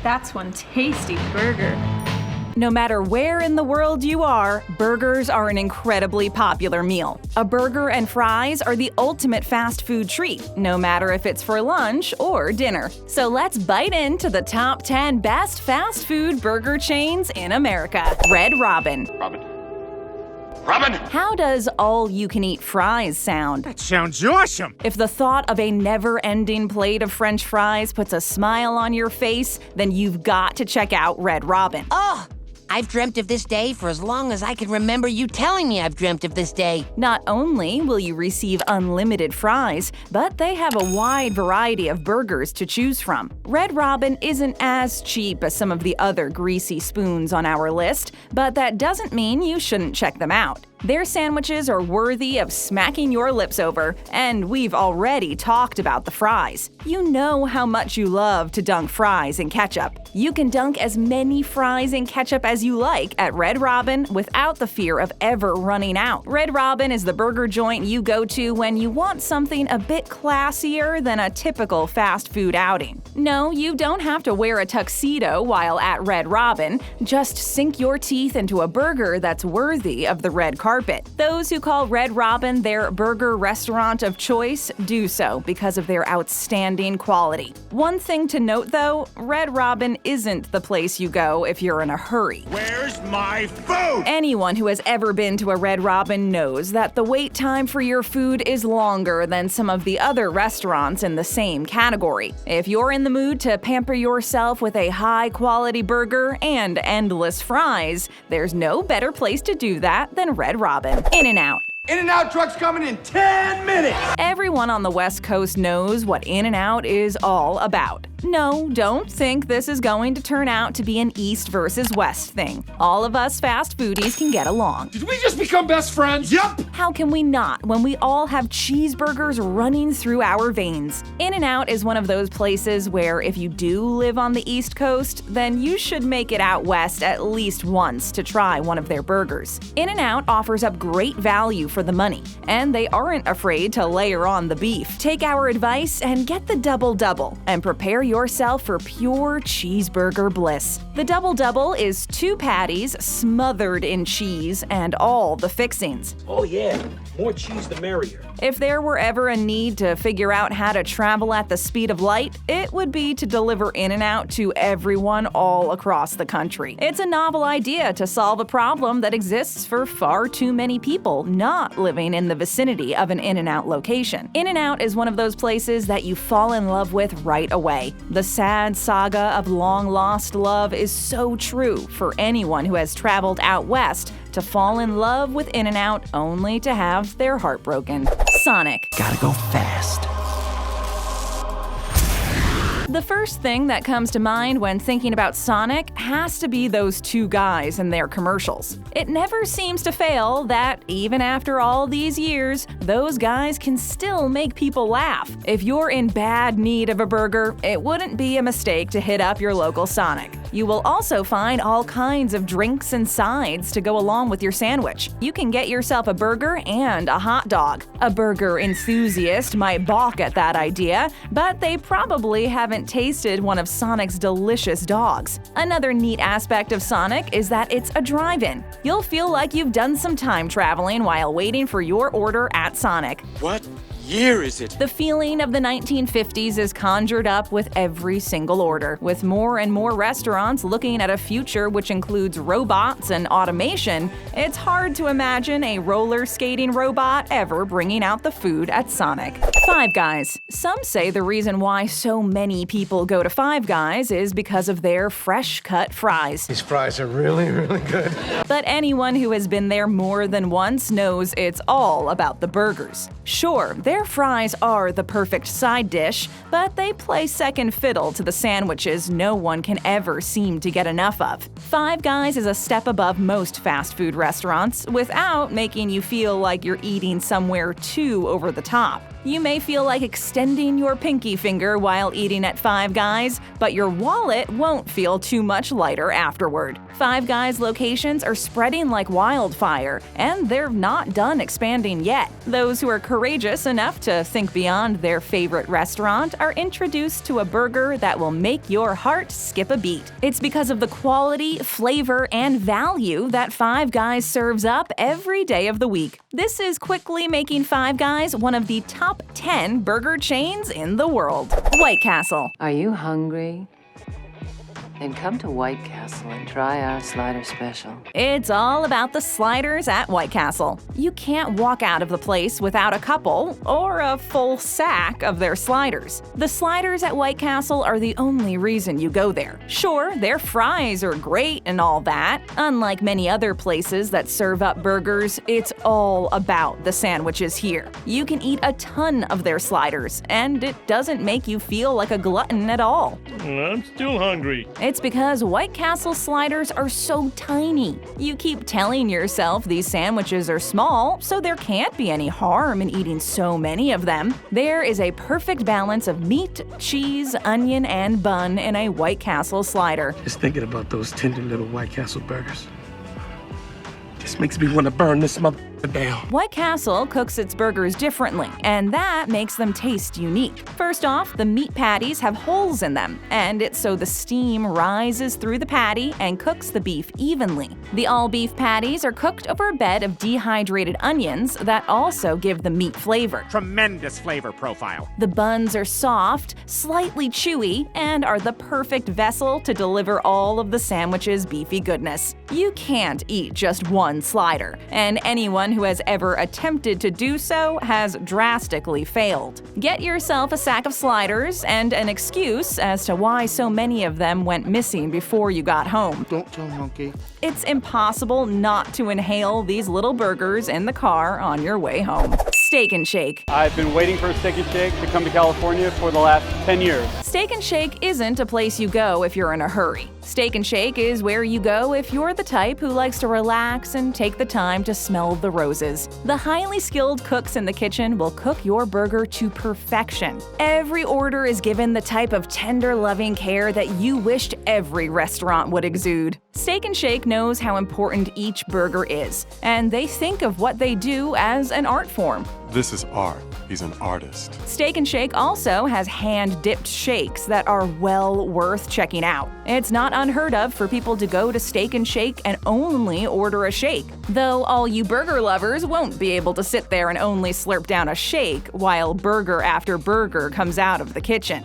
That's one tasty burger. No matter where in the world you are, burgers are an incredibly popular meal. A burger and fries are the ultimate fast food treat, no matter if it's for lunch or dinner. So let's bite into the top 10 best fast food burger chains in America. Red Robin. Robin? How does all-you-can-eat fries sound? That sounds awesome! If the thought of a never-ending plate of French fries puts a smile on your face, then you've got to check out Red Robin. Oh! I've dreamt of this day for as long as I can remember you telling me I've dreamt of this day. Not only will you receive unlimited fries, but they have a wide variety of burgers to choose from. Red Robin isn't as cheap as some of the other greasy spoons on our list, but that doesn't mean you shouldn't check them out. Their sandwiches are worthy of smacking your lips over, and we've already talked about the fries. You know how much you love to dunk fries in ketchup. You can dunk as many fries in ketchup as you like at Red Robin without the fear of ever running out. Red Robin is the burger joint you go to when you want something a bit classier than a typical fast food outing. No, you don't have to wear a tuxedo while at Red Robin. Just sink your teeth into a burger that's worthy of the red carpet. Those who call Red Robin their burger restaurant of choice do so because of their outstanding quality. One thing to note though, Red Robin isn't the place you go if you're in a hurry. Where's my food? Anyone who has ever been to a Red Robin knows that the wait time for your food is longer than some of the other restaurants in the same category. If you're in the mood to pamper yourself with a high-quality burger and endless fries, there's no better place to do that than Red Robin. In-N-Out. In-N-Out truck's coming in 10 minutes! Everyone on the West Coast knows what In-N-Out is all about. No, don't think this is going to turn out to be an East versus West thing. All of us fast foodies can get along. Did we just become best friends? Yup! How can we not when we all have cheeseburgers running through our veins? In-N-Out is one of those places where if you do live on the East Coast, then you should make it out west at least once to try one of their burgers. In-N-Out offers up great value for the money, and they aren't afraid to layer on the beef. Take our advice and get the double-double, and prepare yourself for pure cheeseburger bliss. The double-double is 2 patties smothered in cheese and all the fixings. Oh yeah, more cheese the merrier. If there were ever a need to figure out how to travel at the speed of light, it would be to deliver In-N-Out to everyone all across the country. It's a novel idea to solve a problem that exists for far too many people not living in the vicinity of an In-N-Out location. In-N-Out is one of those places that you fall in love with right away. The sad saga of long-lost love is so true for anyone who has traveled out west to fall in love with In-N-Out only to have their heart broken. Sonic. Gotta go fast. The first thing that comes to mind when thinking about Sonic has to be those 2 guys and their commercials. It never seems to fail that, even after all these years, those guys can still make people laugh. If you're in bad need of a burger, it wouldn't be a mistake to hit up your local Sonic. You will also find all kinds of drinks and sides to go along with your sandwich. You can get yourself a burger and a hot dog. A burger enthusiast might balk at that idea, but they probably haven't tasted one of Sonic's delicious dogs. Another neat aspect of Sonic is that it's a drive-in. You'll feel like you've done some time traveling while waiting for your order at Sonic. What year is it? The feeling of the 1950s is conjured up with every single order. With more and more restaurants looking at a future which includes robots and automation, it's hard to imagine a roller skating robot ever bringing out the food at Sonic. Five Guys. Some say the reason why so many people go to Five Guys is because of their fresh-cut fries. These fries are really, really good. But anyone who has been there more than once knows it's all about the burgers. Sure, their fries are the perfect side dish, but they play second fiddle to the sandwiches no one can ever seem to get enough of. Five Guys is a step above most fast food restaurants without making you feel like you're eating somewhere too over the top. You may feel like extending your pinky finger while eating at Five Guys, but your wallet won't feel too much lighter afterward. Five Guys locations are spreading like wildfire, and they're not done expanding yet. Those who are courageous enough to think beyond their favorite restaurant are introduced to a burger that will make your heart skip a beat. It's because of the quality, flavor, and value that Five Guys serves up every day of the week. This is quickly making Five Guys one of the top 10 burger chains in the world. White Castle. Are you hungry? Then come to White Castle and try our slider special. It's all about the sliders at White Castle. You can't walk out of the place without a couple or a full sack of their sliders. The sliders at White Castle are the only reason you go there. Sure, their fries are great and all that. Unlike many other places that serve up burgers, it's all about the sandwiches here. You can eat a ton of their sliders, and it doesn't make you feel like a glutton at all. I'm still hungry. It's because White Castle sliders are so tiny. You keep telling yourself these sandwiches are small, so there can't be any harm in eating so many of them. There is a perfect balance of meat, cheese, onion, and bun in a White Castle slider. Just thinking about those tender little White Castle burgers. Just makes me want to burn this mother down. White Castle cooks its burgers differently, and that makes them taste unique. First off, the meat patties have holes in them, and it's so the steam rises through the patty and cooks the beef evenly. The all-beef patties are cooked over a bed of dehydrated onions that also give the meat flavor. Tremendous flavor profile. The buns are soft, slightly chewy, and are the perfect vessel to deliver all of the sandwich's beefy goodness. You can't eat just one slider, and anyone who has ever attempted to do so has drastically failed. Get yourself a sack of sliders and an excuse as to why so many of them went missing before you got home. Don't tell Monkey. It's impossible not to inhale these little burgers in the car on your way home. Steak and Shake. I've been waiting for a Steak and Shake to come to California for the last 10 years. Steak and Shake isn't a place you go if you're in a hurry. Steak and Shake is where you go if you're the type who likes to relax and take the time to smell the roses. The highly skilled cooks in the kitchen will cook your burger to perfection. Every order is given the type of tender, loving care that you wished every restaurant would exude. Steak and Shake knows how important each burger is, and they think of what they do as an art form. This is art. He's an artist. Steak and Shake also has hand-dipped shakes that are well worth checking out. It's not unheard of for people to go to Steak and Shake and only order a shake. Though all you burger lovers won't be able to sit there and only slurp down a shake while burger after burger comes out of the kitchen.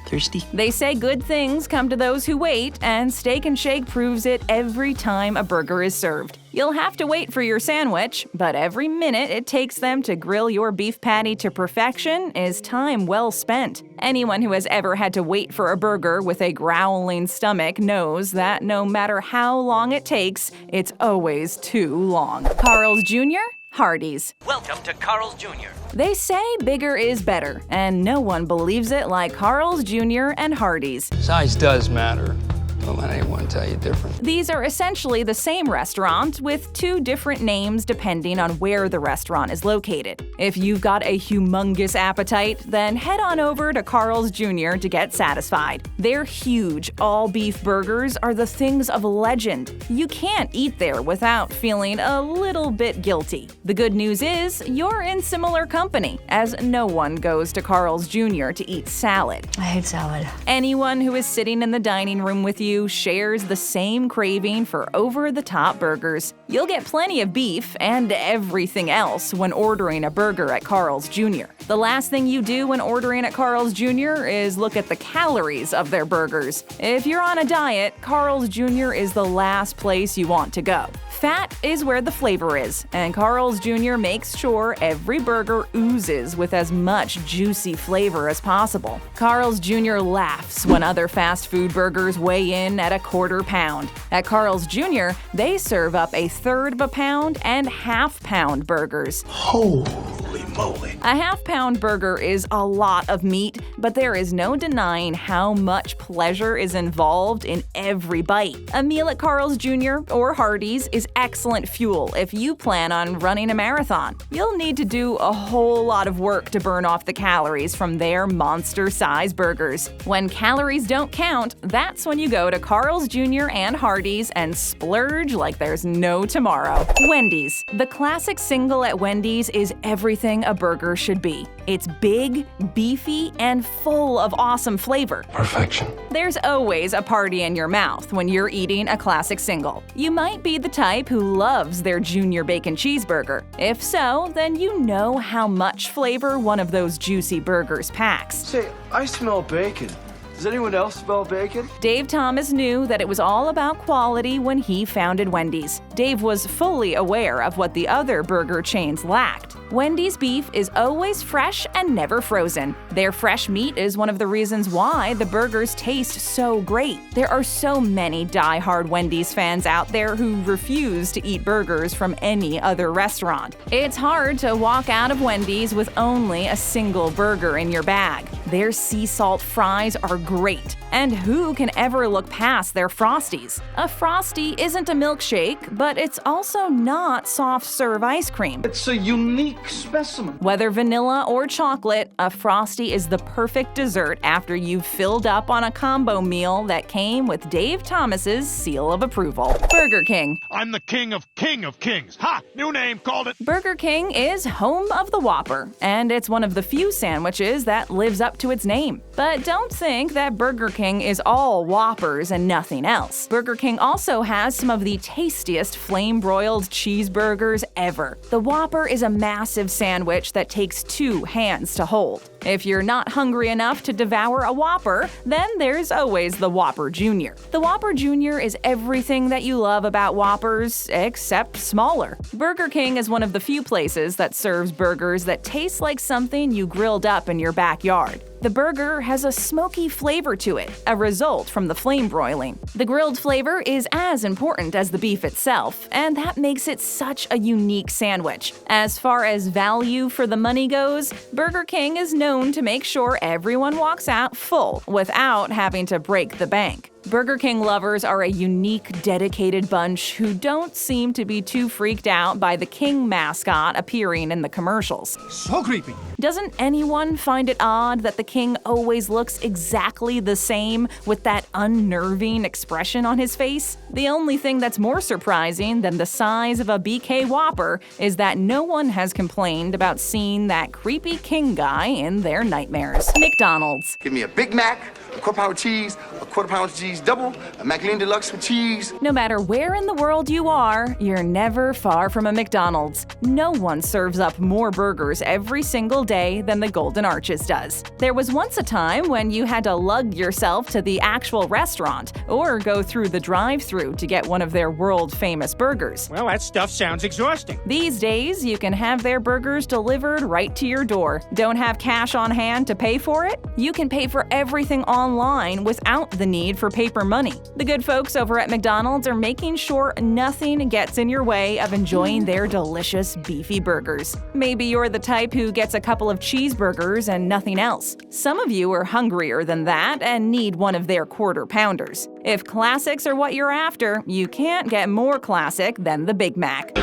Thirsty? They say good things come to those who wait, and Steak and Shake proves it every time a burger is served. You'll have to wait for your sandwich, but every minute it takes them to grill your beef patty to perfection is time well spent. Anyone who has ever had to wait for a burger with a growling stomach knows that no matter how long it takes, it's always too long. Carl's Jr.? Hardee's. Welcome to Carl's Jr. They say bigger is better, and no one believes it like Carl's Jr. and Hardee's. Size does matter. Don't let anyone tell you different. These are essentially the same restaurant with two different names depending on where the restaurant is located. If you've got a humongous appetite, then head on over to Carl's Jr. to get satisfied. Their huge all-beef burgers are the things of legend. You can't eat there without feeling a little bit guilty. The good news is you're in similar company, as no one goes to Carl's Jr. to eat salad. I hate salad. Anyone who is sitting in the dining room with you shares the same craving for over-the-top burgers. You'll get plenty of beef and everything else when ordering a burger at Carl's Jr. The last thing you do when ordering at Carl's Jr. is look at the calories of their burgers. If you're on a diet, Carl's Jr. is the last place you want to go. Fat is where the flavor is, and Carl's Jr. makes sure every burger oozes with as much juicy flavor as possible. Carl's Jr. laughs when other fast food burgers weigh in at a quarter pound. At Carl's Jr., they serve up a third of a pound and half-pound burgers. Holy moly. A half-pound burger is a lot of meat, but there is no denying how much pleasure is involved in every bite. A meal at Carl's Jr. or Hardee's is excellent fuel if you plan on running a marathon. You'll need to do a whole lot of work to burn off the calories from their monster-size burgers. When calories don't count, that's when you go to Carl's Jr. and Hardee's and splurge like there's no tomorrow. Wendy's. The classic single at Wendy's is everything a burger should be. It's big, beefy, and full of awesome flavor. Perfection. There's always a party in your mouth when you're eating a classic single. You might be the type who loves their Junior Bacon Cheeseburger. If so, then you know how much flavor one of those juicy burgers packs. Say, I smell bacon. Does anyone else smell bacon? Dave Thomas knew that it was all about quality when he founded Wendy's. Dave was fully aware of what the other burger chains lacked. Wendy's beef is always fresh and never frozen. Their fresh meat is one of the reasons why the burgers taste so great. There are so many die-hard Wendy's fans out there who refuse to eat burgers from any other restaurant. It's hard to walk out of Wendy's with only a single burger in your bag. Their sea salt fries are great. And who can ever look past their Frosties? A Frosty isn't a milkshake, but it's also not soft-serve ice cream. It's a unique specimen. Whether vanilla or chocolate, a Frosty is the perfect dessert after you've filled up on a combo meal that came with Dave Thomas's seal of approval. Burger King. I'm the king of kings. Ha! New name, called it. Burger King is home of the Whopper, and it's one of the few sandwiches that lives up to its name. But don't think that Burger King is all Whoppers and nothing else. Burger King also has some of the tastiest flame-broiled cheeseburgers ever. The Whopper is a massive sandwich that takes 2 hands to hold. If you're not hungry enough to devour a Whopper, then there's always the Whopper Jr. The Whopper Jr. is everything that you love about Whoppers, except smaller. Burger King is one of the few places that serves burgers that taste like something you grilled up in your backyard. The burger has a smoky flavor to it, a result from the flame broiling. The grilled flavor is as important as the beef itself, and that makes it such a unique sandwich. As far as value for the money goes, Burger King is known to make sure everyone walks out full without having to break the bank. Burger King lovers are a unique, dedicated bunch who don't seem to be too freaked out by the King mascot appearing in the commercials. So creepy. Doesn't anyone find it odd that the King always looks exactly the same with that unnerving expression on his face? The only thing that's more surprising than the size of a BK Whopper is that no one has complained about seeing that creepy King guy in their nightmares. McDonald's. Give me a Big Mac, a quarter pound cheese, a quarter pound cheese double, a Maclean Deluxe with cheese. No matter where in the world you are, you're never far from a McDonald's. No one serves up more burgers every single day than the Golden Arches does. There was once a time when you had to lug yourself to the actual restaurant or go through the drive-thru to get one of their world-famous burgers. Well, that stuff sounds exhausting. These days, you can have their burgers delivered right to your door. Don't have cash on hand to pay for it? You can pay for everything online without the need for paper money. The good folks over at McDonald's are making sure nothing gets in your way of enjoying their delicious beefy burgers. Maybe you're the type who gets a couple of cheeseburgers and nothing else. Some of you are hungrier than that and need one of their quarter pounders. If classics are what you're after, you can't get more classic than the Big Mac.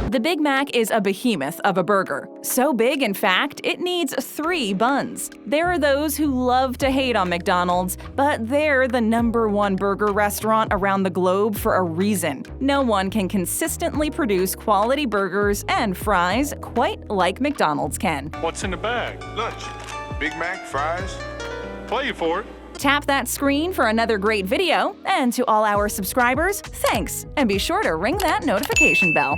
The Big Mac is a behemoth of a burger. So big, in fact, it needs 3 buns. There are those who love to hate on McDonald's, but they're the #1 burger restaurant around the globe for a reason. No one can consistently produce quality burgers and fries quite like McDonald's can. What's in the bag? Lunch. Big Mac, fries. Play for it. Tap that screen for another great video, and to all our subscribers, thanks, and be sure to ring that notification bell.